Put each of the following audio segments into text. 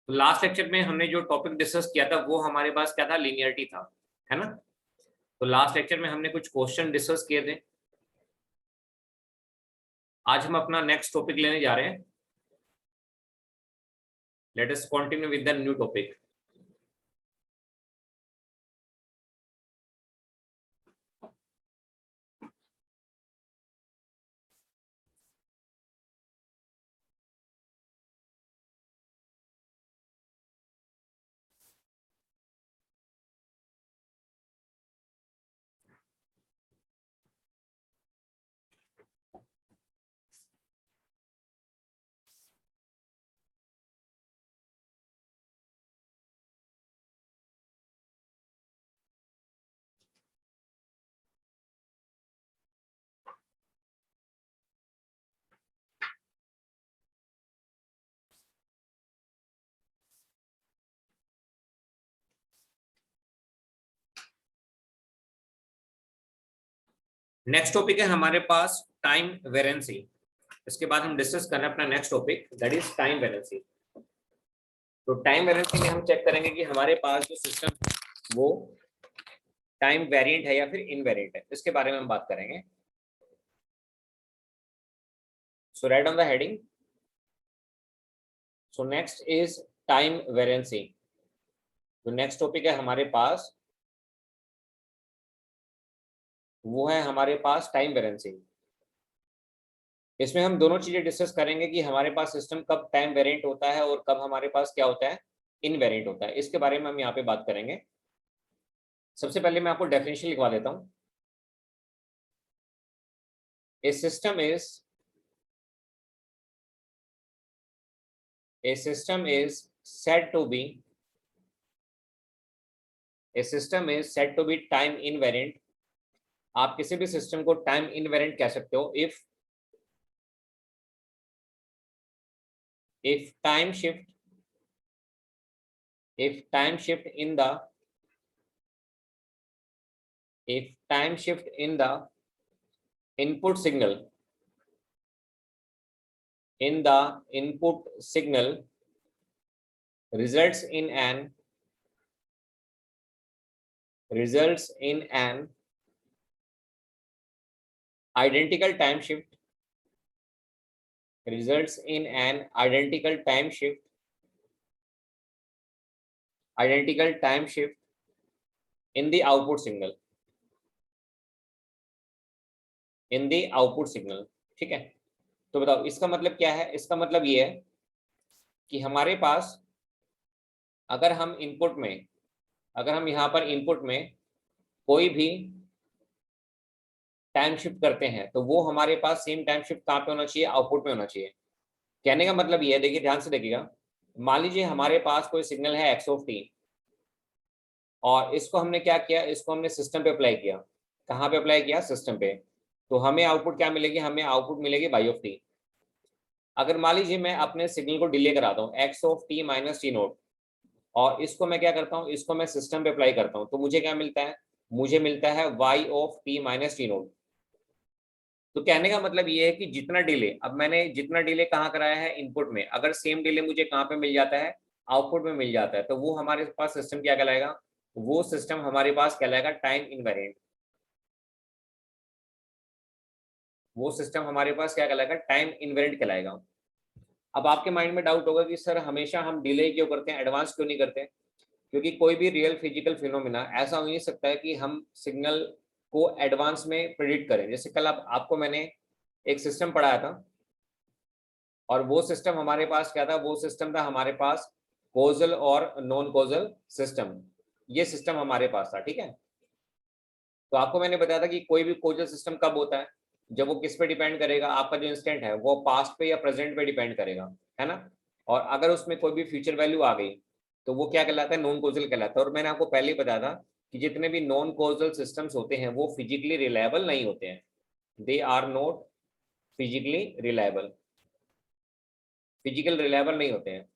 तो last lecture में हमने जो टॉपिक डिस्कस किया था वो हमारे पास क्या था, लीनियरिटी था, है ना। तो लास्ट लेक्चर में हमने कुछ क्वेश्चन डिस्कस किए थे। आज हम अपना नेक्स्ट टॉपिक लेने जा रहे हैं। Let us continue with the new topic. Next topic है हमारे पास टाइम वेरिएंसी। इसके बाद हम डिस्कस करना है अपना next topic, that is time variancy. तो टाइम वेरिएंसी में हम चेक करेंगे कि हमारे पास जो सिस्टम है वो टाइम वेरिएंट है या फिर इनवेरिएंट है, इसके बारे में हम बात करेंगे। So right on the heading. So next is time variancy. जो नेक्स्ट टॉपिक है हमारे पास वो है हमारे पास टाइम वेरिएंसी। इसमें हम दोनों चीजें डिस्कस करेंगे कि हमारे पास सिस्टम कब टाइम वेरिएंट होता है और कब हमारे पास क्या होता है, इनवेरिएंट होता है। इसके बारे में हम यहाँ पे बात करेंगे। सबसे पहले मैं आपको डेफिनेशन लिखवा देता हूँ। A system is said to be time invariant. आप किसी भी सिस्टम को टाइम इनवेरिएंट कह सकते हो if time shift in the input signal results in an identical time shift in the output signal। ठीक है, तो बताओ इसका मतलब क्या है। इसका मतलब ये है कि हमारे पास अगर हम यहाँ पर इनपुट में कोई भी टाइम शिफ्ट करते हैं तो वो हमारे पास सेम टाइम शिफ्ट कहाँ पे होना चाहिए, आउटपुट में होना चाहिए। कहने का मतलब ये है, देखिए ध्यान से देखिएगा। मान लीजिए हमारे पास कोई सिग्नल है एक्स ऑफ टी और इसको हमने क्या किया, इसको हमने सिस्टम पे अप्लाई किया। कहाँ पे अप्लाई किया, सिस्टम पे। तो हमें आउटपुट क्या मिलेगी, हमें आउटपुट मिलेगी वाई ऑफ टी। अगर मान लीजिए मैं अपने सिग्नल को डिले कराता हूँ x of T minus T note और इसको मैं क्या करता हूँ, इसको मैं सिस्टम पे अप्लाई करता हूँ, तो मुझे क्या मिलता है, मुझे मिलता है Y of T minus T naught. तो कहने का मतलब ये है कि जितना डिले, अब मैंने जितना डिले कहाँ कराया है, इनपुट में, अगर सेम डिले मुझे कहाँ पे मिल जाता है, आउटपुट में मिल जाता है, तो वो हमारे पास सिस्टम क्या कहलाएगा, वो सिस्टम हमारे पास कहलाएगा टाइम इनवेरिएंट। वो सिस्टम हमारे पास क्या कहलाएगा, टाइम इनवेरिएंट कहलाएगा। अब आपके माइंड में डाउट होगा कि सर हमेशा हम डिले क्यों करते हैं, एडवांस क्यों नहीं करते। क्योंकि कोई भी रियल फिजिकल फिनोमिना ऐसा हो नहीं सकता है कि हम सिग्नल को एडवांस में प्रिडिक्ट करें। जैसे कल आपको मैंने एक सिस्टम पढ़ाया था और वो सिस्टम हमारे पास क्या था, वो सिस्टम था हमारे पास कोजल और नॉन कोजल सिस्टम। ये सिस्टम हमारे पास था, ठीक है। तो आपको मैंने बताया था कि कोई भी कोजल सिस्टम कब होता है, जब वो किस पे डिपेंड करेगा, आपका जो इंस्टेंट है वो पास्ट पे या प्रेजेंट पे डिपेंड करेगा, है ना। और अगर उसमें कोई भी फ्यूचर वैल्यू आ गई तो वो क्या कहलाता है, नॉन कोजल कहलाता है। और मैंने आपको पहले ही बताया था कि जितने भी नॉन कोजल सिस्टम्स होते हैं वो फिजिकली रिलायबल नहीं होते हैं। They are not physically reliable, physical reliable नहीं होते हैं।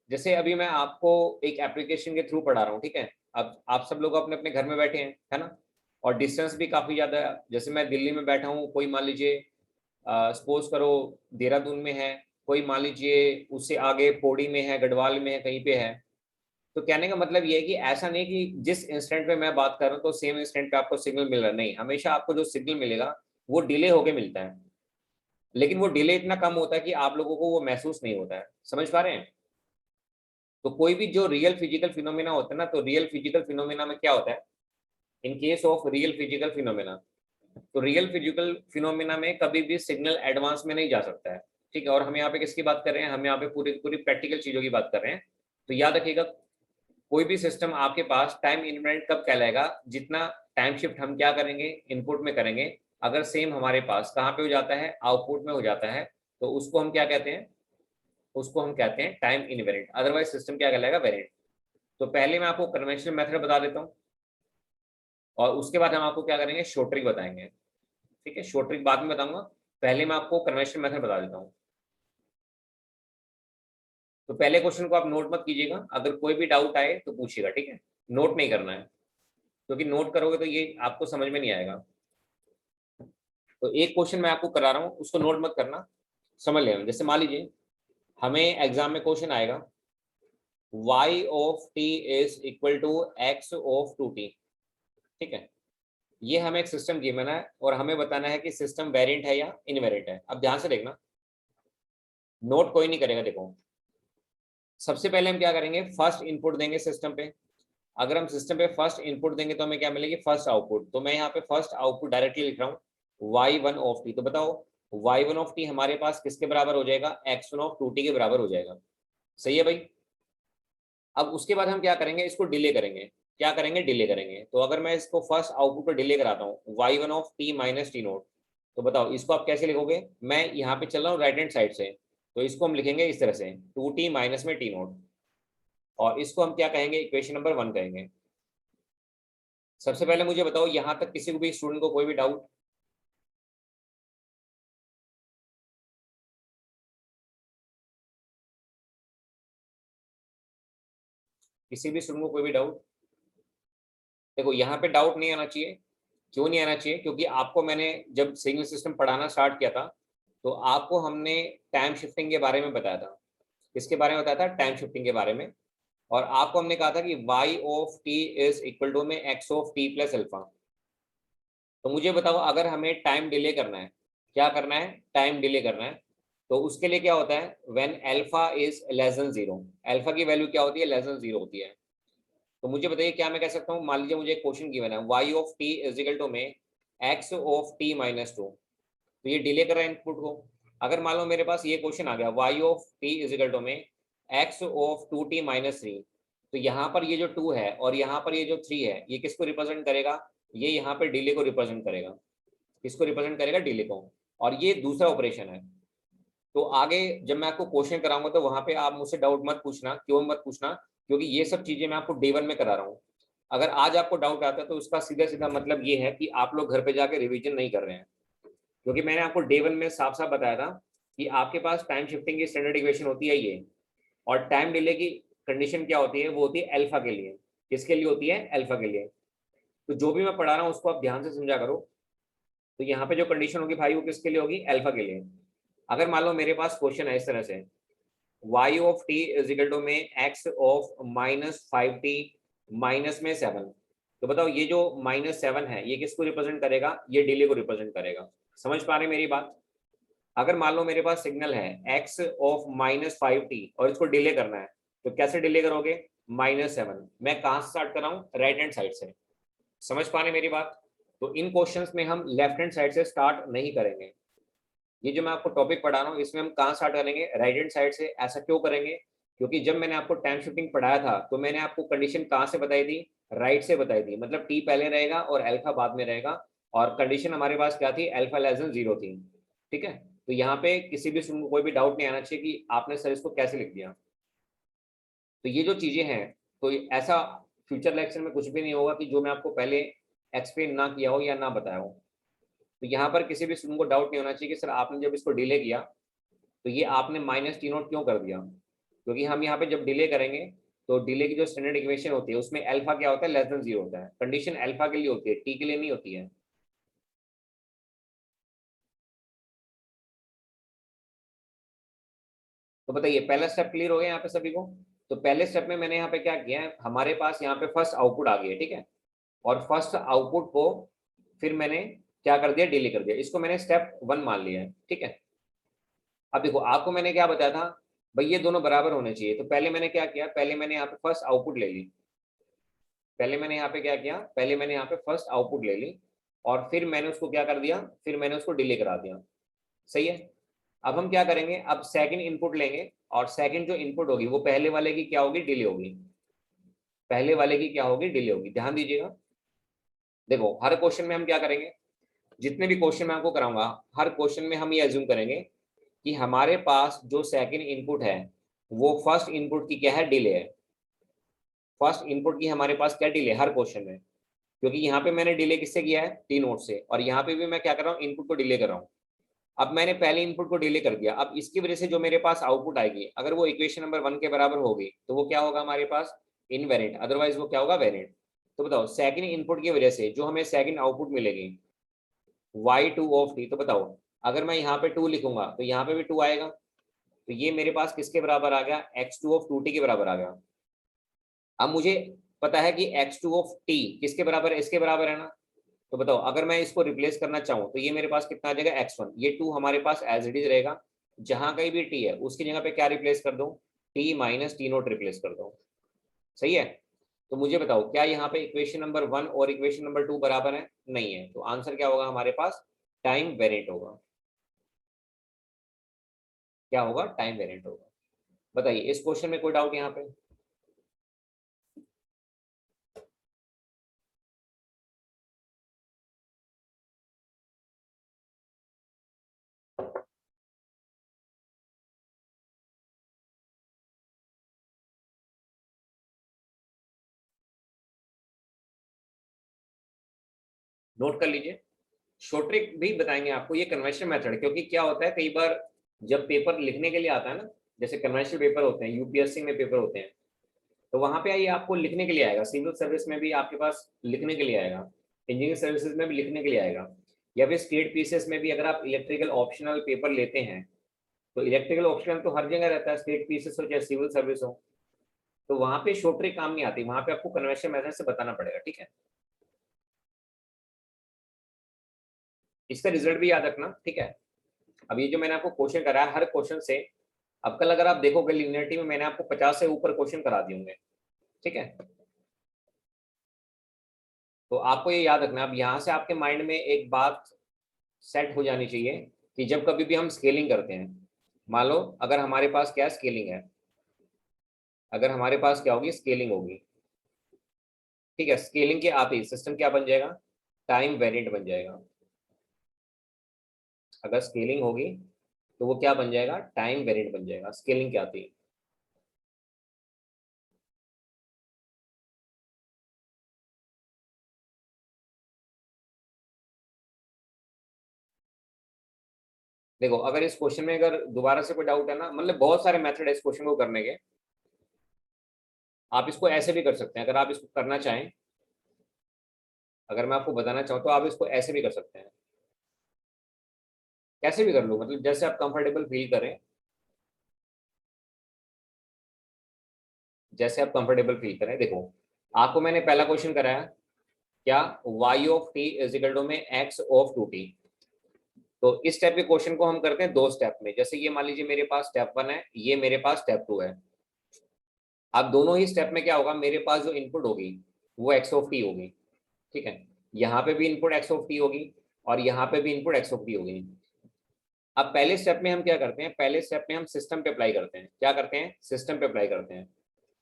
जैसे अभी मैं आपको एक एप्लीकेशन के थ्रू पढ़ा रहा हूँ, ठीक है। अब आप सब लोग अपने अपने घर में बैठे हैं, है ना, और डिस्टेंस भी काफ़ी ज़्यादा है। जैसे मैं दिल्ली में बैठा हूँ, कोई मान लीजिए सपोज करो देहरादून में है, कोई मान लीजिए उससे आगे पौड़ी में है, गढ़वाल में है, कहीं पे है। तो कहने का मतलब ये है कि ऐसा नहीं कि जिस इंस्टेंट पे मैं बात कर रहा हूँ तो सेम इंस्टेंट पे आपको सिग्नल मिल रहा है, नहीं, हमेशा आपको जो सिग्नल मिलेगा वो डिले होके मिलता है। लेकिन वो डिले इतना कम होता है कि आप लोगों को वो महसूस नहीं होता है। समझ पा रहे हैं? तो कोई भी जो रियल फिजिकल फिनोमेना होता है ना, तो रियल फिजिकल फिनोमेना में क्या होता है, in case of real physical phenomena, तो रियल फिजिकल फिनोमेना में कभी भी सिग्नल एडवांस में नहीं जा सकता है। ठीक है, और हम यहाँ पे किसकी बात कर रहे हैं, हम यहाँ पे पूरी पूरी प्रैक्टिकल चीजों की बात कर रहे हैं। तो याद रखिएगा, कोई भी सिस्टम आपके पास टाइम इनवेरिएंट कब कहलाएगा, जितना टाइम शिफ्ट हम क्या करेंगे, इनपुट में करेंगे, अगर सेम हमारे पास कहाँ पे हो जाता है, आउटपुट में हो जाता है, तो उसको हम क्या कहते हैं, उसको हम कहते हैं टाइम इनवेरिएंट। अदरवाइज सिस्टम क्या कहलाएगा, वेरिएंट। तो पहले मैं आपको कन्वेंशनल मेथड बता देता हूँ, और उसके बाद हम आपको क्या करेंगे, शॉर्ट ट्रिक बताएंगे। ठीक है, शॉर्ट ट्रिक बाद में बताऊंगा, पहले मैं आपको कन्वेंशनल मेथड बता देता हूँ। तो पहले क्वेश्चन को आप नोट मत कीजिएगा, अगर कोई भी डाउट आए तो पूछिएगा, ठीक है, नोट नहीं करना है, क्योंकि नोट करोगे तो ये आपको समझ में नहीं आएगा। तो एक क्वेश्चन मैं आपको करा रहा हूँ, उसको नोट मत करना, समझ लेना। जैसे मान लीजिए हमें एग्जाम में क्वेश्चन आएगा, y of t is equal to x of 2t। ठीक है, ये हमें एक सिस्टम गिवन है और हमें बताना है कि सिस्टम वेरिएंट है या इनवेरिएंट है। अब ध्यान से देखना, नोट कोई नहीं करेगा। देखो, सबसे पहले हम क्या करेंगे, फर्स्ट इनपुट देंगे सिस्टम पे। अगर हम सिस्टम पे फर्स्ट इनपुट देंगे तो हमें क्या मिलेगी, फर्स्ट आउटपुट। तो मैं यहाँ पे फर्स्ट आउटपुट डायरेक्टली लिख रहा हूँ, y1 ऑफ टी। तो बताओ y1 ऑफ टी हमारे पास किसके बराबर हो जाएगा, x1 ऑफ 2t के बराबर हो जाएगा। सही है भाई। अब उसके बाद हम क्या करेंगे, इसको डिले करेंगे। क्या करेंगे, डिले करेंगे। तो अगर मैं इसको फर्स्ट आउटपुट पर डिले कराता हूँ, y1 of T minus T naught, तो बताओ इसको आप कैसे लिखोगे। मैं यहाँ पे चल रहा हूँ राइट हैंड साइड से, तो इसको हम लिखेंगे इस तरह से, 2t माइनस में टी नोट, और इसको हम क्या कहेंगे, इक्वेशन नंबर 1 कहेंगे। सबसे पहले मुझे बताओ, यहाँ तक किसी को भी, स्टूडेंट को कोई भी डाउट? किसी भी स्टूडेंट को कोई भी डाउट? देखो, यहाँ पे डाउट नहीं आना चाहिए। क्यों नहीं आना चाहिए, क्योंकि आपको मैंने जब सिग्नल सिस्टम पढ़ाना स्टार्ट किया था, तो आपको हमने टाइम शिफ्टिंग के बारे में बताया था। किसके बारे में बताया था, टाइम शिफ्टिंग के बारे में। और आपको हमने कहा था कि y of t is equal to में x of t plus alpha. तो मुझे बताओ, अगर हमें टाइम डिले करना है, क्या करना है, टाइम डिले करना है, तो उसके लिए क्या होता है, when alpha is less than zero. Alpha की वैल्यू क्या होती है, लेस देन जीरो होती है। तो मुझे बताइए, क्या मैं कह सकता हूँ, मान लीजिए मुझे एक क्वेश्चन गिवन है, y of t is equal to में x of t minus two. तो ये डिले कर रहा है इनपुट को। अगर मान लो मेरे पास ये क्वेश्चन आ गया, y of t is equal to में x of 2t minus three, तो यहाँ पर ये जो 2 है और यहाँ पर ये जो 3 है, ये किसको रिप्रेजेंट करेगा, ये यहाँ पे डिले को रिप्रेजेंट करेगा। किसको रिप्रेजेंट करेगा, डिले को। और ये दूसरा ऑपरेशन है। तो आगे जब मैं आपको क्वेश्चन कराऊंगा तो वहां पे आप मुझसे डाउट मत पूछना। क्यों मत पूछना, क्योंकि ये सब चीजें मैं आपको डे 1 में करा रहा हूँ। अगर आज आपको डाउट आता है तो उसका सीधा सीधा मतलब ये है कि आप लोग घर पे जाके रिवीजन नहीं कर रहे हैं। क्योंकि मैंने आपको डे 1 में साफ साफ बताया था कि आपके पास टाइम शिफ्टिंग की स्टैंडर्ड इक्वेशन होती है ये, और टाइम डिले की कंडीशन क्या होती है, वो होती है अल्फा के लिए। किसके लिए होती है, अल्फा के लिए। तो जो भी मैं पढ़ा रहा हूँ उसको आप ध्यान से समझा करो। तो यहाँ पे जो कंडीशन होगी भाई, वो किसके लिए होगी, अल्फा के लिए। अगर मान लो मेरे पास क्वेश्चन है इस तरह से, y of t is equal to में x of minus 5t minus में 7। तो बताओ ये जो माइनस 7 है, ये किसको रिप्रेजेंट करेगा, ये डिले को रिप्रेजेंट करेगा। समझ पा रहे मेरी बात? अगर मान लो मेरे पास सिग्नल है x ऑफ माइनस 5t और इसको डिले करना है, तो कैसे डिले करोगे, -7। मैं कहाँ से स्टार्ट कर रहा हूँ, राइट हैंड साइड से। समझ पा रहे मेरी बात? तो इन क्वेश्चंस में हम लेफ्ट हैंड साइड से स्टार्ट नहीं करेंगे। ये जो मैं आपको टॉपिक पढ़ा रहा हूँ, इसमें हम कहाँ स्टार्ट करेंगे, राइट हैंड साइड से। ऐसा क्यों करेंगे, क्योंकि जब मैंने आपको टाइम शिफ्टिंग पढ़ाया था तो मैंने आपको कंडीशन कहाँ से बताई थी, राइट से बताई थी। मतलब टी पहले रहेगा और अल्फा बाद में रहेगा, और कंडीशन हमारे पास क्या थी, अल्फा लेस देन जीरो थी। ठीक है, तो यहाँ पे किसी भी स्टूडेंट को कोई भी डाउट नहीं आना चाहिए कि आपने सर इसको कैसे लिख दिया। तो ये जो चीजें हैं, तो ऐसा फ्यूचर लेक्चर में कुछ भी नहीं होगा कि जो मैं आपको पहले एक्सप्लेन ना किया हो या ना बताया हो। तो यहाँ पर किसी भी स्टूडेंट को डाउट नहीं होना चाहिए कि सर आपने जब इसको डिले किया तो ये आपने माइनस टी नोट क्यों कर दिया। क्योंकि हम यहाँ पे जब डिले करेंगे तो डिले की जो स्टैंडर्ड इक्वेशन होती है उसमें अल्फा क्या होता है, लेस देन जीरो होता है। कंडीशन अल्फा के लिए होती है, टी के लिए नहीं होती है। तो बताइए पहला स्टेप क्लियर हो गया यहाँ पे सभी को। तो पहले स्टेप में मैंने यहाँ पे क्या किया है, हमारे पास यहाँ पे फर्स्ट आउटपुट आ गया, ठीक है, और फर्स्ट आउटपुट को फिर मैंने क्या कर दिया, डिले कर दिया, इसको मैंने स्टेप 1 मान लिया है, ठीक है। अब देखो आपको मैंने क्या बताया था, भाई ये दोनों बराबर होने चाहिए, तो पहले मैंने क्या किया, पहले मैंने यहाँ पे फर्स्ट आउटपुट ले ली, पहले मैंने यहाँ पे क्या किया, पहले मैंने यहाँ पे फर्स्ट आउटपुट ले ली, और फिर मैंने उसको क्या कर दिया, फिर मैंने उसको डिले करा दिया, सही है। अब हम क्या करेंगे, अब सेकंड इनपुट लेंगे, और सेकंड जो इनपुट होगी वो पहले वाले की क्या होगी, डिले होगी, पहले वाले की क्या होगी, डिले होगी। ध्यान दीजिएगा, देखो हर क्वेश्चन में हम क्या करेंगे, जितने भी क्वेश्चन मैं आपको कराऊंगा, हर क्वेश्चन में हम ये अज्यूम करेंगे कि हमारे पास जो सेकंड इनपुट है वो फर्स्ट इनपुट की क्या है, डिले है, फर्स्ट इनपुट की हमारे पास क्या डिले हर क्वेश्चन में, क्योंकि यहाँ पे मैंने डिले किससे किया है, टी नोट से, और यहाँ पे भी मैं क्या कर रहा हूँ, इनपुट को डिले कर रहा हूँ। अब मैंने पहले इनपुट को डिले कर दिया, अब इसकी वजह से जो मेरे पास आउटपुट आएगी, अगर वो इक्वेशन नंबर 1 के बराबर होगी तो वो क्या होगा हमारे पास, इनवेरिएंट, अदरवाइज वो क्या होगा, वेरिएंट। तो बताओ सेकंड इनपुट की वजह से जो हमें सेकंड आउटपुट मिलेगी y2 ऑफ t, तो बताओ अगर मैं यहाँ पे 2 लिखूंगा तो यहाँ पे भी 2 आएगा, तो ये मेरे पास किसके बराबर आ गया, x2 ऑफ 2t के बराबर आ गया। अब मुझे पता है कि x2 ऑफ t किसके बराबर है, इसके बराबर है ना। तो बताओ अगर मैं इसको रिप्लेस करना चाहूँ तो ये मेरे पास कितना आ जाएगा, x1, ये 2 हमारे पास एज इट इज रहेगा, जहां कहीं भी t है उसकी जगह पे क्या रिप्लेस कर दो, t minus T note replace कर दो, सही है। तो मुझे बताओ क्या यहाँ पे इक्वेशन नंबर 1 और इक्वेशन नंबर 2 बराबर है, नहीं है, तो आंसर क्या होगा हमारे पास, टाइम वेरिएंट होगा, क्या होगा, टाइम वेरिएंट होगा। बताइए इस क्वेश्चन में कोई डाउट यहाँ पे। नोट कर लीजिए, शॉर्ट ट्रिक भी बताएंगे आपको, ये कन्वेंशनल मेथड, क्योंकि क्या होता है कई बार जब पेपर लिखने के लिए आता है ना, जैसे कन्वेंशनल पेपर होते हैं, यूपीएससी में पेपर होते हैं, तो वहां पे ये आपको लिखने के लिए आएगा, सिविल सर्विस में भी आपके पास लिखने के लिए आएगा, इंजीनियरिंग सर्विसेज में भी लिखने के लिए आएगा, या फिर स्टेट पीसीएस में भी अगर आप इलेक्ट्रिकल ऑप्शनल पेपर लेते हैं, तो इलेक्ट्रिकल ऑप्शनल तो हर जगह रहता है, स्टेट पीसीएस हो चाहे सिविल सर्विस हो, तो वहां पे शॉर्ट ट्रिक काम नहीं आती, वहां पे आपको कन्वेंशनल मेथड से बताना पड़ेगा, ठीक है। इसका रिजल्ट भी याद रखना, ठीक है। अब ये जो मैंने आपको क्वेश्चन कराया, हर क्वेश्चन से अब कल अगर आप देखोगे लिनियरिटी में मैंने आपको 50 से ऊपर क्वेश्चन करा दिए होंगे, ठीक है। तो आपको ये याद रखना, अब यहाँ से आपके माइंड में एक बात सेट हो जानी चाहिए कि जब कभी भी हम स्केलिंग करते हैं, मान लो अगर हमारे पास क्या स्केलिंग है, अगर हमारे पास क्या होगी, स्केलिंग होगी, ठीक है, स्केलिंग के आते ही सिस्टम क्या बन जाएगा, टाइम वेरिएंट बन जाएगा। अगर स्केलिंग होगी तो वो क्या बन जाएगा, टाइम वेरिएंट बन जाएगा, स्केलिंग के आते ही। देखो अगर इस क्वेश्चन में अगर दोबारा से कोई डाउट है ना, मतलब बहुत सारे मेथड है इस क्वेश्चन को करने के, आप इसको ऐसे भी कर सकते हैं, अगर आप इसको करना चाहें, अगर मैं आपको बताना चाहूँ तो आप इसको ऐसे भी कर सकते हैं, कैसे भी कर लो, मतलब जैसे आप कंफर्टेबल फील करें, जैसे आप कंफर्टेबल फील करें। देखो आपको मैंने पहला क्वेश्चन कराया क्या, y of t is equal to में x ऑफ 2t, तो इस टाइप के क्वेश्चन को हम करते हैं दो स्टेप में, जैसे ये मान लीजिए मेरे पास स्टेप 1 है, ये मेरे पास स्टेप 2 है। अब दोनों ही स्टेप में क्या होगा, मेरे पास जो इनपुट होगी वो x ऑफ t होगी, ठीक है, यहाँ पे भी इनपुट x ऑफ t होगी और यहाँ पे भी इनपुट x ऑफ t होगी। अब पहले स्टेप में हम क्या करते हैं, पहले स्टेप में हम सिस्टम पे अप्लाई करते हैं, क्या करते हैं, सिस्टम पे अप्लाई करते हैं।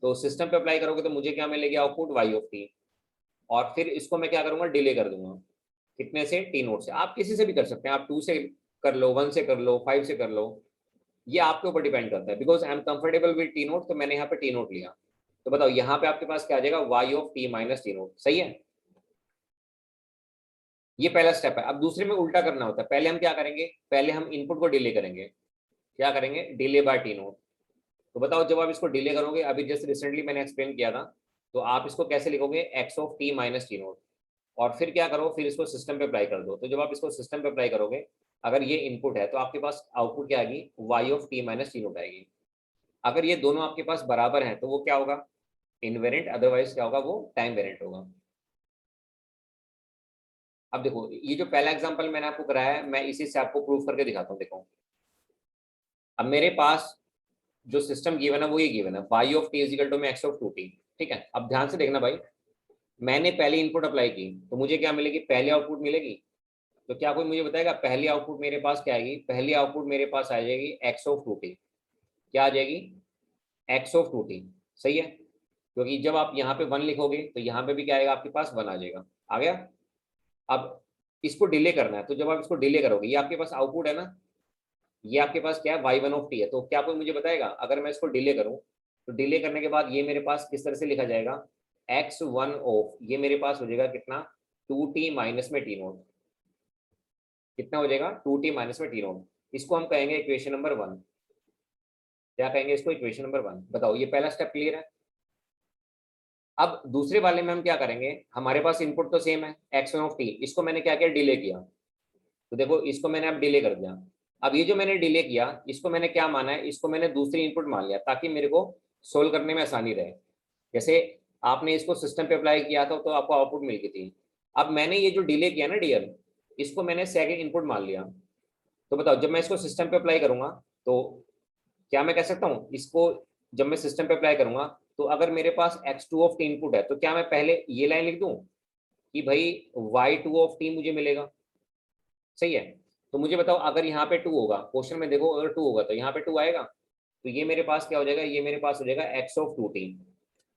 तो सिस्टम पे अप्लाई करोगे तो मुझे क्या मिलेगी, आउटपुट y ऑफ t, और फिर इसको मैं क्या करूंगा, डिले कर दूंगा, कितने से, टी नोट से। आप किसी से भी कर सकते हैं, आप 2 से कर लो, 1 से कर लो, 5 से कर लो, ये आपके ऊपर डिपेंड करता है, because I am comfortable with T naught, तो मैंने यहाँ पे टी नोट लिया। तो बताओ यहाँ पे आपके पास क्या आ जाएगा, y of t minus T note, सही है। ये पहला स्टेप है। अब दूसरे में उल्टा करना होता है, पहले हम क्या करेंगे, पहले हम इनपुट को डिले करेंगे, क्या करेंगे, डिले बाय टी नोट। तो बताओ जब आप इसको डिले करोगे, अभी जैसे रिसेंटली मैंने एक्सप्लेन किया था, तो आप इसको कैसे लिखोगे, x of T minus T note, और फिर क्या करो, फिर इसको सिस्टम पे अप्लाई कर दो। तो जब आप इसको सिस्टम पे अप्लाई करोगे, अगर ये इनपुट है तो आपके पास आउटपुट क्या आएगी, Y of T minus T naught आएगी। अगर ये दोनों आपके पास बराबर हैं तो वो क्या होगा, इनवेरिएंट, अदरवाइज क्या होगा, वो टाइम वेरिएंट होगा। अब देखो ये जो पहला एग्जांपल मैंने आपको कराया है, मैं इसी से आपको प्रूफ करके दिखाता हूँ। देखो अब मेरे पास जो सिस्टम गिवन है वो ये गिवन है, y of t is equal to में x ऑफ 2t। ठीक है, अब ध्यान से देखना भाई, मैंने पहली इनपुट अप्लाई की तो मुझे क्या मिलेगी, पहली आउटपुट मिलेगी। तो क्या कोई मुझे बताएगा पहली आउटपुट मेरे पास क्या आएगी, पहली आउटपुट मेरे पास आ जाएगी x ऑफ 2t। क्या आ जाएगी, x ऑफ 2t। सही है, क्योंकि जब आप यहाँ पे 1 लिखोगे तो यहाँ पे भी क्या आएगा आपके पास, 1 आ जाएगा। आ गया। अब इसको डिले करना है, तो जब आप इसको डिले करोगे, ये आपके पास आउटपुट है ना, ये आपके पास क्या है, y1 ऑफ t है। तो क्या कोई मुझे बताएगा अगर मैं इसको डिले करूं, तो डिले करने के बाद ये मेरे पास किस तरह से लिखा जाएगा, x1 ऑफ, ये मेरे पास हो जाएगा कितना, 2t माइनस में t नोट। कितना हो जाएगा, 2t माइनस में t नोट। इसको हम कहेंगे इक्वेशन नंबर 1। क्या कहेंगे इसको, इक्वेशन नंबर 1। बताओ ये पहला स्टेप क्लियर है। अब दूसरे वाले में हम क्या करेंगे, हमारे पास इनपुट तो सेम है x1 ऑफ t, इसको मैंने क्या किया, डिले किया। तो देखो इसको मैंने अब डिले कर दिया। अब ये जो मैंने डिले किया, इसको मैंने क्या माना है, इसको मैंने दूसरी इनपुट मान लिया ताकि मेरे को सोल्व करने में आसानी रहे। जैसे आपने इसको सिस्टम पे अप्लाई किया था तो आपको आउटपुट मिल गई थी। अब मैंने ये जो डिले किया ना डियर, इसको मैंने सेकंड इनपुट मान लिया। तो बताओ जब मैं इसको सिस्टम पे अप्लाई करूंगा तो क्या मैं कह सकता हूँ इसको, जब मैं सिस्टम पे अप्लाई करूंगा तो अगर मेरे पास x2 ऑफ टी इनपुट है तो क्या मैं पहले ये लाइन लिख दूं कि भाई y2 ऑफ टी मुझे मिलेगा। सही है। तो मुझे बताओ अगर यहाँ पे 2 होगा, क्वेश्चन में देखो अगर 2 होगा तो यहाँ पे 2 आएगा। तो ये मेरे पास क्या हो जाएगा, ये मेरे पास हो जाएगा x ऑफ 2t।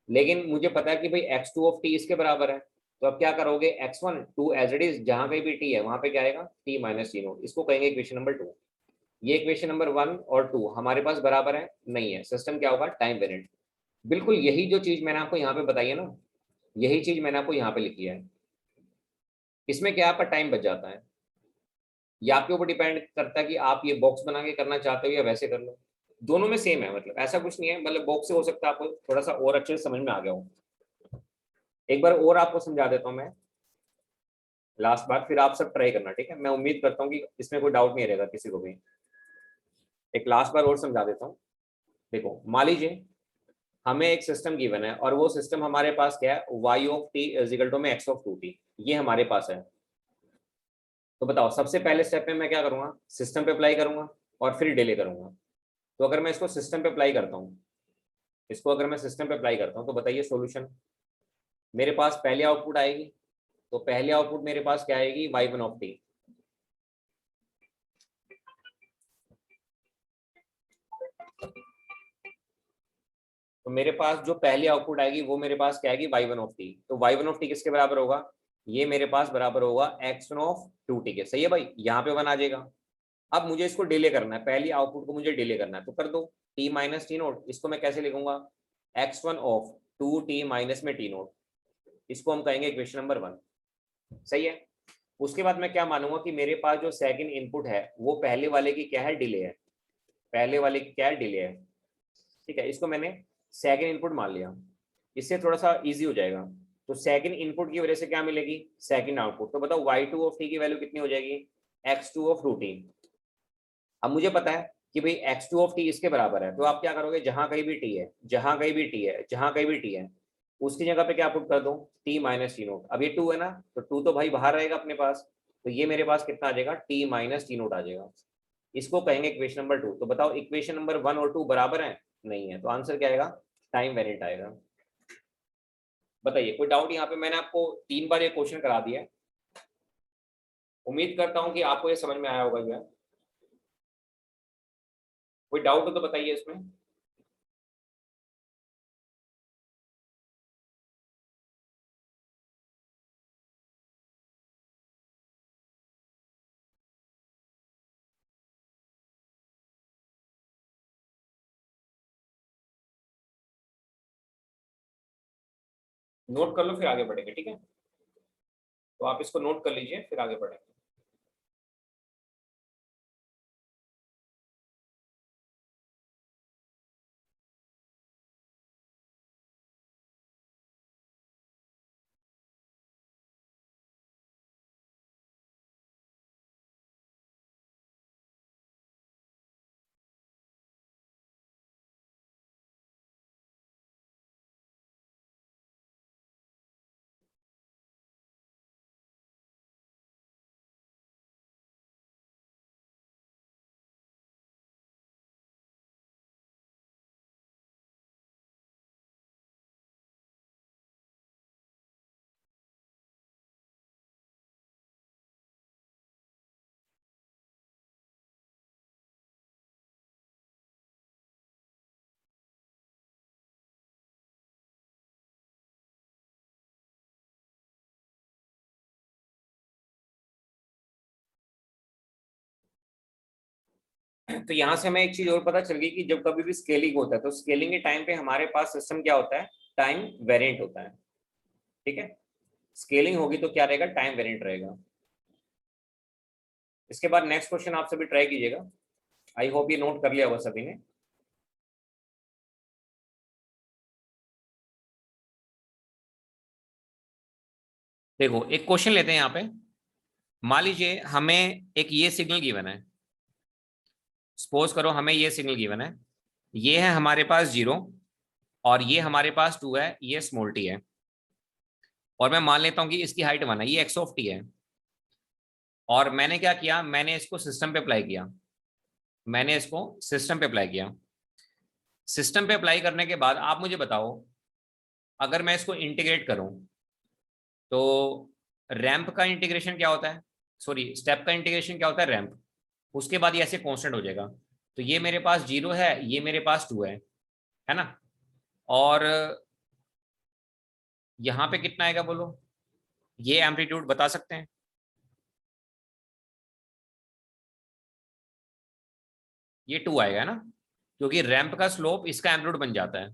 लेकिन मुझे पता है कि भाई x2 ऑफ t इसके बराबर है। तो अब क्या करोगे, x1 2 एज इट इज, जहां कहीं भी t है वहां पे क्या आएगा, t माइनस टी नोट। इसको कहेंगे इक्वेशन नंबर 2। ये इक्वेशन नंबर 1 और 2 हमारे पास बराबर है नहीं है, सिस्टम क्या होगा, टाइम वेरिएंट। बिल्कुल यही जो चीज मैंने आपको यहाँ पे बताई है ना, यही चीज मैंने आपको यहाँ पे लिखी है। इसमें क्या आपका टाइम बच जाता है। ये आपके ऊपर डिपेंड करता है कि आप ये बॉक्स बना के करना चाहते हो या वैसे कर लो। दोनों में सेम है, मतलब ऐसा कुछ नहीं है, मतलब बॉक्स से हो सकता है आपको थोड़ा सा और अच्छे से समझ में आ गया हो। एक बार और आपको समझा देता हूँ मैं, लास्ट बार, फिर आप सब ट्राई करना। ठीक है, मैं उम्मीद करता हूँ कि इसमें कोई डाउट नहीं रहेगा किसी को भी। एक लास्ट बार और समझा देता हूँ। देखो मान लीजिए हमें एक सिस्टम गिवन है और वो सिस्टम हमारे पास क्या है, y of t is equal to में x ऑफ 2t, ये हमारे पास है। तो बताओ सबसे पहले स्टेप में मैं क्या करूंगा, सिस्टम पे अप्लाई करूंगा और फिर डिले करूंगा। तो अगर मैं इसको सिस्टम पे अप्लाई करता हूँ, इसको अगर मैं सिस्टम पे अप्लाई करता हूँ तो बताइए सॉल्यूशन। मेरे पास पहली आउटपुट आएगी, तो पहली आउटपुट मेरे पास क्या आएगी, y1 ऑफ t। तो मेरे पास जो पहली आउटपुट आएगी वो मेरे पास क्या आएगी, y1 ऑफ t। तो y1 ऑफ t किसके बराबर होगा, ये मेरे पास बराबर होगा x1 ऑफ 2t के। सही है भाई, यहाँ पे 1 आ जाएगा। अब मुझे इसको डिले करना है, पहली आउटपुट को मुझे डिले करना है, तो कर दो t माइनस टी नोट। इसको मैं कैसे लिखूंगा, x1 ऑफ 2t माइनस में टी नोट। इसको हम कहेंगे इक्वेशन नंबर 1। सही है। उसके बाद मैं क्या मानूंगा कि मेरे पास जो सेकंड इनपुट है वो पहले वाले की क्या है, डिले है। पहले वाले की क्या है, डिले है। ठीक है, इसको मैंने सेकंड इनपुट मान लिया, इससे थोड़ा सा इजी हो जाएगा। तो सेकंड इनपुट की वजह से क्या मिलेगी, सेकंड आउटपुट। तो बताओ y2 ऑफ t की वैल्यू कितनी हो जाएगी, x2 ऑफ 2t। अब मुझे पता है कि भाई x2 ऑफ t इसके बराबर है, तो आप क्या करोगे, जहां कहीं भी t है, जहां कहीं भी t है, जहां कहीं भी t है, उसकी जगह पे क्या पुट कर दो, t माइनस टी नोट। अब ये 2 है ना, तो 2 तो भाई बाहर रहेगा अपने पास। तो ये मेरे पास कितना आ जाएगा, t माइनस टी नोट आ जाएगा। इसको कहेंगे इक्वेशन नंबर 2। तो बताओ इक्वेशन नंबर 1 और 2 बराबर है नहीं है, तो आंसर क्या आएगा, टाइम वेरिएंट आएगा। बताइए कोई डाउट, यहाँ पे मैंने आपको 3 बार ये क्वेश्चन करा दिया है। उम्मीद करता हूँ कि आपको ये समझ में आया होगा जो है। कोई डाउट हो तो बताइए इसमें। नोट कर लो फिर आगे बढ़ेंगे, ठीक है। तो आप इसको नोट कर लीजिए फिर आगे बढ़ेंगे। तो यहाँ से हमें एक चीज और पता चल गई कि जब कभी भी स्केलिंग होता है तो स्केलिंग के टाइम पे हमारे पास सिस्टम क्या होता है, टाइम वेरिएंट होता है। ठीक है, स्केलिंग होगी तो क्या रहेगा, टाइम वेरिएंट रहेगा। इसके बाद नेक्स्ट क्वेश्चन आप सभी ट्राई कीजिएगा, आई होप ये नोट कर लिया होगा सभी ने। देखो एक क्वेश्चन लेते हैं यहाँ पे, मान लीजिए हमें एक ये सिग्नल गिवन है, सपोज करो हमें ये सिग्नल गिवन है, ये है हमारे पास 0 और ये हमारे पास 2 है, ये स्मॉल टी है, और मैं मान लेता हूं कि इसकी हाइट 1 है, ये एक्स ऑफ टी है। और मैंने क्या किया, मैंने इसको सिस्टम पे अप्लाई किया, मैंने इसको सिस्टम पे अप्लाई किया। सिस्टम पे अप्लाई करने के बाद आप मुझे बताओ, अगर मैं इसको इंटीग्रेट करूं तो रैंप का इंटीग्रेशन क्या होता है, सॉरी स्टेप का इंटीग्रेशन क्या होता है, रैंप। उसके बाद ये ऐसे कांस्टेंट हो जाएगा, तो ये मेरे पास 0 है, ये मेरे पास 2 है ना। और यहाँ पे कितना आएगा बोलो, ये एम्पलीट्यूड बता सकते हैं। ये 2 आएगा है ना, क्योंकि रैंप का स्लोप इसका एम्पलीट्यूड बन जाता है।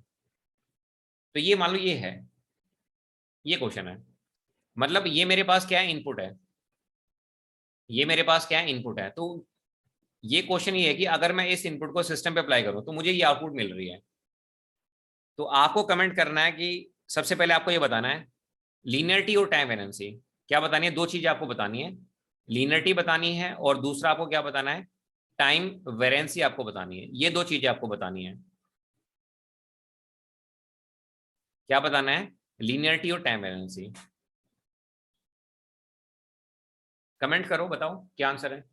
तो ये मान लो ये है, ये क्वेश्चन है, मतलब ये मेरे पास क्या है, इनपुट है, ये मेरे पास क्या है, इनपुट है। तो ये क्वेश्चन ये है कि अगर मैं इस इनपुट को सिस्टम पे अप्लाई करूं तो मुझे ये आउटपुट मिल रही है। तो आपको कमेंट करना है कि सबसे पहले आपको ये बताना है लीनियरिटी और टाइम वेरिएंसी क्या बतानी है, दो चीजें आपको बतानी है, लीनियरिटी बतानी है और दूसरा आपको क्या बताना है, टाइम वेरिएंसी आपको बतानी है। ये दो चीजें आपको बतानी है, क्या बताना है, लीनियरिटी और टाइम वेरिएंसी। कमेंट करो, बताओ क्या आंसर है।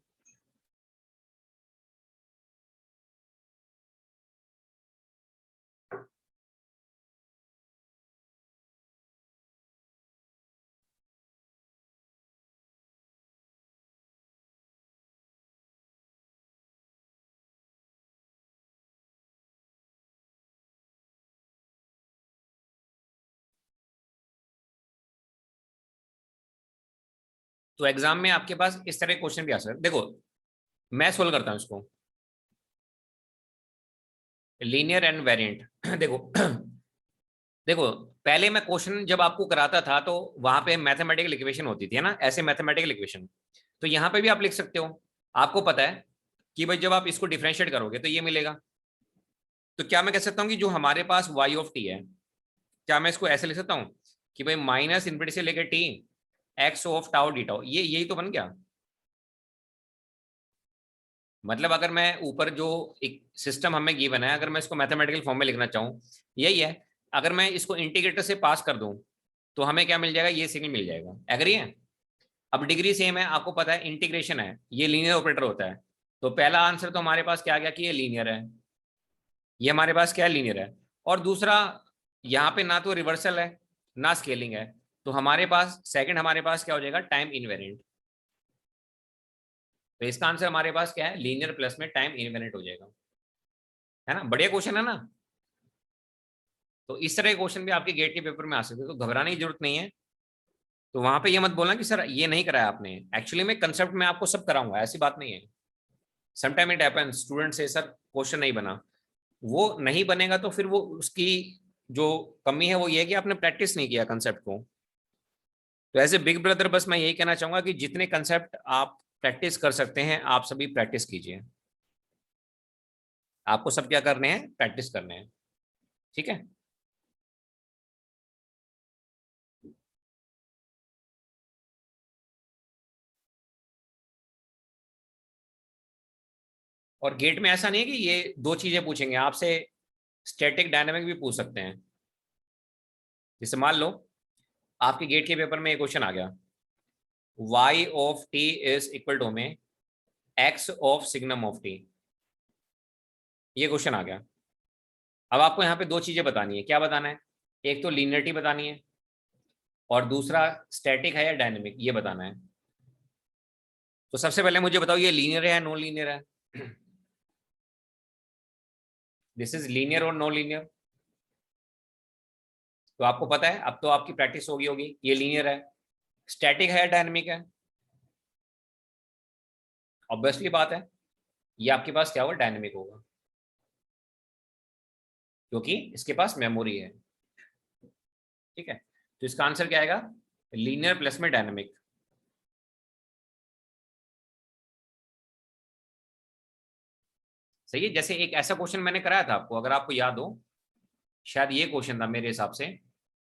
तो एग्जाम में आपके पास इस तरह क्वेश्चन भी आ सकते हैं। देखो मैं सोल्व करता हूं इसको, लीनियर एंड वेरिएंट। देखो देखो पहले मैं क्वेश्चन जब आपको कराता था तो वहां पे मैथमेटिकल इक्वेशन होती थी, है ना, ऐसे मैथमेटिकल इक्वेशन। तो यहाँ पे भी आप लिख सकते हो, आपको पता है कि भाई जब आप इसको डिफरेंशिएट करोगे तो ये मिलेगा। तो क्या मैं कह सकता हूँ कि जो हमारे पास वाई ऑफ टी है, क्या मैं इसको ऐसे लिख सकता हूँ कि भाई माइनस इनफिनिटी से लेकर T x of tau d tau, ये यही तो बन गया। मतलब अगर मैं ऊपर जो एक सिस्टम हमें गिवन है, अगर मैं इसको मैथमेटिकल फॉर्म में लिखना चाहूँ, यही है। अगर मैं इसको इंटीग्रेटर से पास कर दूं तो हमें क्या मिल जाएगा, ये सिग्नल मिल जाएगा। एग्री है। अब डिग्री सेम है, आपको पता है इंटीग्रेशन है, ये लीनियर ऑपरेटर होता है। तो पहला आंसर तो हमारे पास क्या आ गया कि ये लीनियर है, ये हमारे पास क्या है, लीनियर है। और दूसरा, यहाँ पे ना तो रिवर्सल है ना स्केलिंग है, तो हमारे पास सेकंड हमारे पास क्या हो जाएगा, टाइम इनवेरिएंट। तो इसका आंसर हमारे पास क्या है, लीनियर प्लस में टाइम इनवेरिएंट हो जाएगा, है ना। बढ़िया क्वेश्चन है ना। तो इस तरह के क्वेश्चन भी आपके गेट के पेपर में आ सकते हैं, तो घबराने की जरूरत नहीं है। तो वहां पे ये मत बोलना कि सर ये नहीं कराया आपने, एक्चुअली में कंसेप्ट में आपको सब कराऊंगा, ऐसी बात नहीं है। समटाइम इट हैपन स्टूडेंट से सर क्वेश्चन नहीं बना, वो नहीं बनेगा तो फिर वो उसकी जो कमी है वो ये है कि आपने प्रैक्टिस नहीं किया कंसेप्ट को। तो एज ए बिग ब्रदर बस मैं यही कहना चाहूंगा कि जितने कंसेप्ट आप प्रैक्टिस कर सकते हैं आप सभी प्रैक्टिस कीजिए। आपको सब क्या करने हैं, प्रैक्टिस करने हैं। ठीक है। और गेट में ऐसा नहीं है कि ये दो चीजें पूछेंगे आपसे, स्टैटिक डायनामिक भी पूछ सकते हैं। जैसे मान लो आपके गेट के पेपर में एक क्वेश्चन आ गया, y of t is equal to में x of signum of t, ये क्वेश्चन आ गया। अब आपको यहाँ पे दो चीजें बतानी है, क्या बताना है, एक तो लीनियरिटी बतानी है और दूसरा स्टैटिक है या डायनेमिक ये बताना है। तो सबसे पहले मुझे बताओ ये लीनियर है या नॉन लीनियर है। दिस इज लीनियर और नॉन लीनियर। तो आपको पता है, अब तो आपकी प्रैक्टिस होगी होगी, ये लीनियर है। स्टैटिक है या डायनेमिक है, ऑब्वियसली बात है। ये आपके पास क्या होगा, डायनेमिक होगा, क्योंकि इसके पास मेमोरी है। ठीक है, तो इसका आंसर क्या आएगा, लीनियर प्लस में डायनेमिक। सही है। जैसे एक ऐसा क्वेश्चन मैंने कराया था आपको, अगर आपको याद हो, शायद ये क्वेश्चन था मेरे हिसाब से,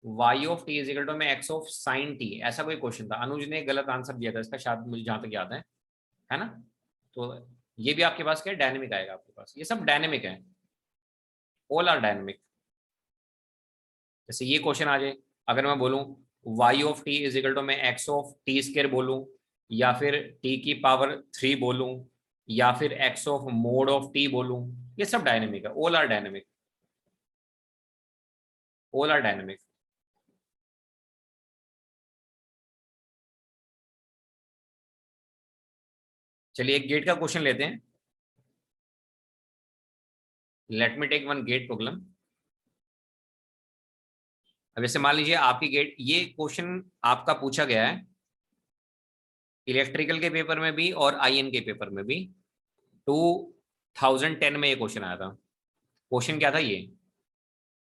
y of T is equal to में x ऑफ साइन टी, ऐसा कोई क्वेश्चन था। अनुज ने गलत आंसर दिया था इसका, शायद मुझे जहां तक याद है ना। तो ये भी आपके पास क्या है, डायनेमिक आएगा आपके पास, ये सब डायनेमिक है, ऑल आर डायनेमिक। जैसे ये क्वेश्चन आ जाए, अगर मैं बोलूं y of T is equal to मैं x ऑफ टी स्क्वायर बोलूं, या फिर t की पावर 3 बोलूं, या फिर x of mod of t बोलूं, ये सब डायनेमिक है, all are dynamic, all are dynamic. चलिए एक गेट का क्वेश्चन लेते हैं। Let me take one GATE problem. अब जैसे मान लीजिए आपकी गेट, ये क्वेश्चन आपका पूछा गया है इलेक्ट्रिकल के पेपर में भी और आईएन के पेपर में भी। 2010 में ये क्वेश्चन आया था। क्वेश्चन क्या था ये,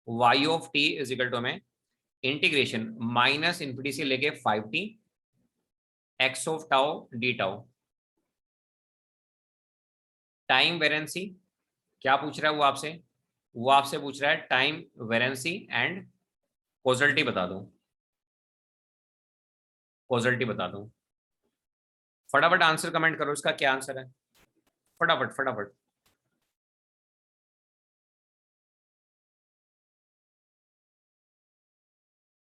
y of t is equal to में इंटीग्रेशन माइनस इन्फिनिटी से लेके 5t x of tau d tau. Time variance क्या पूछ रहा है वो आपसे, वो आपसे पूछ रहा है टाइम वेरेंसी एंड कॉजलिटी बता दो, कॉजलिटी बता दो। फटाफट आंसर कमेंट करो, इसका क्या आंसर है, फटाफट फटाफट।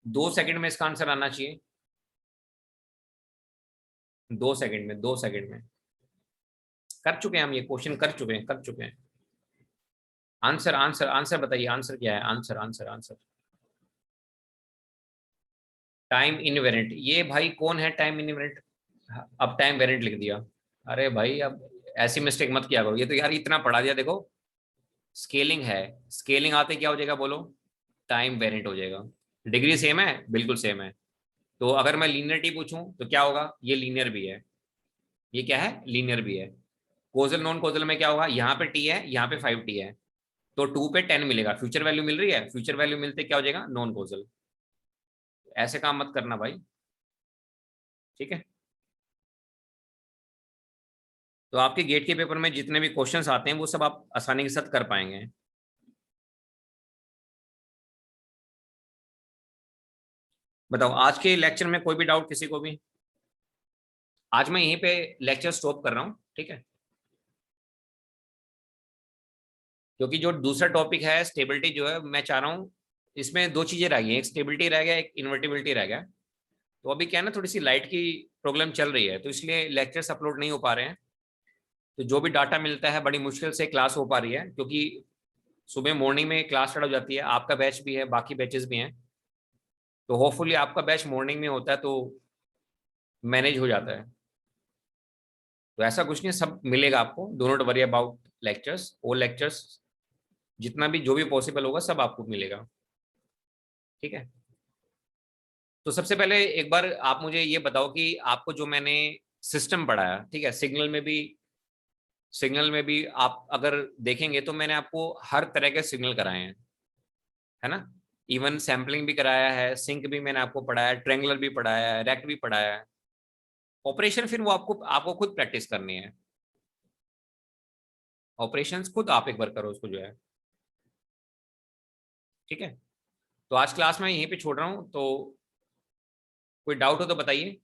2 सेकंड में इसका आंसर आना चाहिए, 2 सेकंड में, 2 सेकंड में। कर चुके हैं हम, ये क्वेश्चन कर चुके हैं, कर चुके हैं। आंसर आंसर आंसर बताइए, आंसर क्या है, आंसर आंसर आंसर। टाइम इनवेरेंट, ये भाई कौन है टाइम इनवेरेंट, अब टाइम वेरिएंट लिख दिया। अरे भाई अब ऐसी मिस्टेक मत किया करो, ये तो यार इतना पढ़ा दिया। देखो स्केलिंग है, स्केलिंग आते क्या हो जाएगा बोलो, टाइम वेरिएंट हो जाएगा। डिग्री सेम है, बिल्कुल सेम है। तो अगर मैं लीनियर टी पूछूं तो क्या होगा, ये लीनियर भी है, ये क्या है, लीनियर भी है। कोजल नॉन कोजल में क्या होगा, यहाँ पे टी है, यहाँ पे 5t है, तो 2 पे 10 मिलेगा, फ्यूचर वैल्यू मिल रही है, फ्यूचर वैल्यू मिलते क्या हो जाएगा, नॉन कोजल। ऐसे काम मत करना भाई, ठीक है। तो आपके गेट के पेपर में जितने भी क्वेश्चंस आते हैं वो सब आप आसानी के साथ कर पाएंगे। बताओ आज के लेक्चर में कोई भी डाउट किसी को भी। आज मैं यहीं पे लेक्चर स्टॉप कर रहा हूँ, ठीक है, क्योंकि जो दूसरा टॉपिक है स्टेबिलिटी जो है, मैं चाह रहा हूँ इसमें 2 चीजें रह गई, एक स्टेबिलिटी रह गया, एक इन्वर्टिबिलिटी रह गया। तो अभी क्या है ना, थोड़ी सी लाइट की प्रॉब्लम चल रही है, तो इसलिए लेक्चर्स अपलोड नहीं हो पा रहे हैं। तो जो भी डाटा मिलता है बड़ी मुश्किल से क्लास हो पा रही है, क्योंकि सुबह मॉर्निंग में क्लास स्टार्ट हो जाती है, आपका बैच भी है, बाकी बैचेस भी हैं। तो होपफुली आपका बैच मॉर्निंग में होता है तो मैनेज हो जाता है। तो ऐसा कुछ नहीं, सब मिलेगा आपको, do not worry about lectures, वो लेक्चर्स जितना भी जो भी पॉसिबल होगा सब आपको मिलेगा, ठीक है। तो सबसे पहले एक बार आप मुझे ये बताओ कि आपको जो मैंने सिस्टम पढ़ाया, ठीक है, सिग्नल में भी आप अगर देखेंगे तो मैंने आपको हर तरह के सिग्नल कराए हैं, है ना। इवन सैम्पलिंग भी कराया है, सिंक भी मैंने आपको पढ़ाया है, ट्रेंगुलर भी पढ़ाया है, रेक्ट भी पढ़ाया है। ऑपरेशन फिर वो आपको आपको खुद प्रैक्टिस करनी है, ऑपरेशंस खुद आप एक बार करो उसको जो है, ठीक है। तो आज क्लास में यहीं पे छोड़ रहा हूँ, तो कोई डाउट हो तो बताइए।